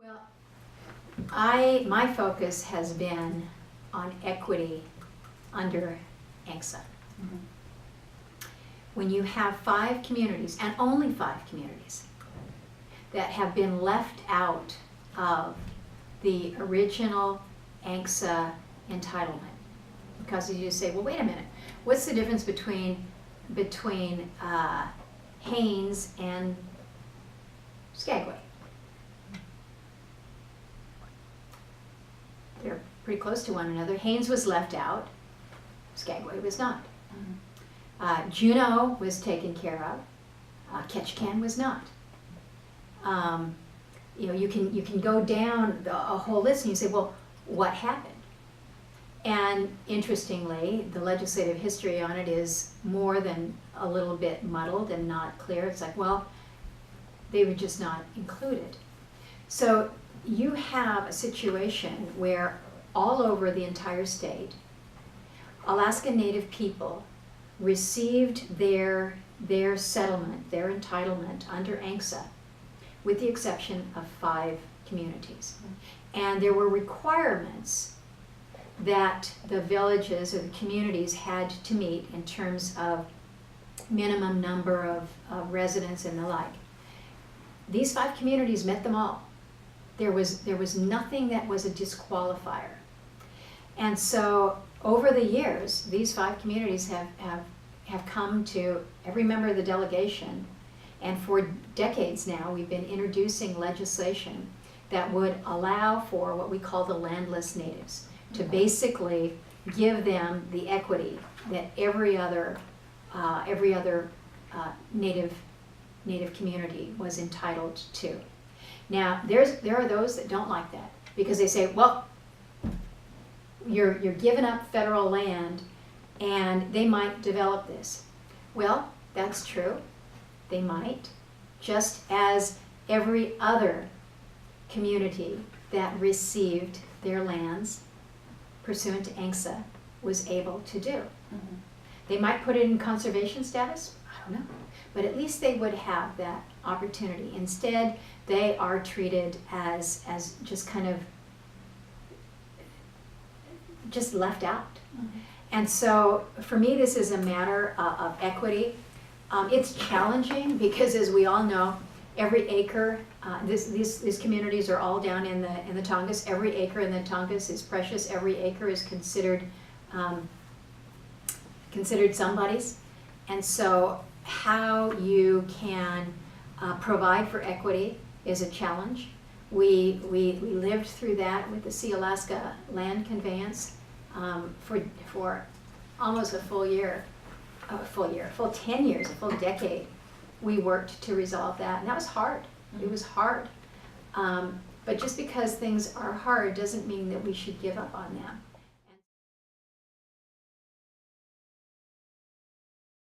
Well, my focus has been on equity under ANCSA. Mm-hmm. When you have 5 communities, and only 5 communities, that have been left out of the original ANCSA entitlement, because you say, well, wait a minute, what's the difference between Haines and Skagway? They're pretty close to one another. Haines was left out, Skagway was not. Juneau was taken care of, Ketchikan was not. You can go down a whole list and you say, well, what happened? And interestingly, the legislative history on it is more than a little bit muddled and not clear. It's like, well, they were just not included. So you have a situation where all over the entire state, Alaska Native people received their settlement, their entitlement under ANCSA, with the exception of 5 communities. And there were requirements that the villages or the communities had to meet in terms of minimum number of residents and the like. These 5 communities met them all. There was nothing that was a disqualifier. And so over the years, these 5 communities have come to every member of the delegation, and for decades now we've been introducing legislation that would allow for what we call the landless natives, to basically give them the equity that every other native community was entitled to. Now, there are those that don't like that, because they say, well, you're giving up federal land and they might develop this. Well, that's true, they might, just as every other community that received their lands pursuant to ANCSA was able to do. Mm-hmm. They might put it in conservation status, I don't know, but at least they would have that opportunity. Instead, they are treated as just kind of just left out. Mm-hmm. And so for me, this is a matter of equity. It's challenging because, as we all know, every acre, these communities are all down in the Tongass. Every acre in the Tongass is precious. Every acre is considered somebody's. And so how you can provide for equity is a challenge. We lived through that with the Sea Alaska land conveyance for almost a full 10 years, a full decade. We worked to resolve that, and that was hard. Mm-hmm. It was hard. But just because things are hard doesn't mean that we should give up on them.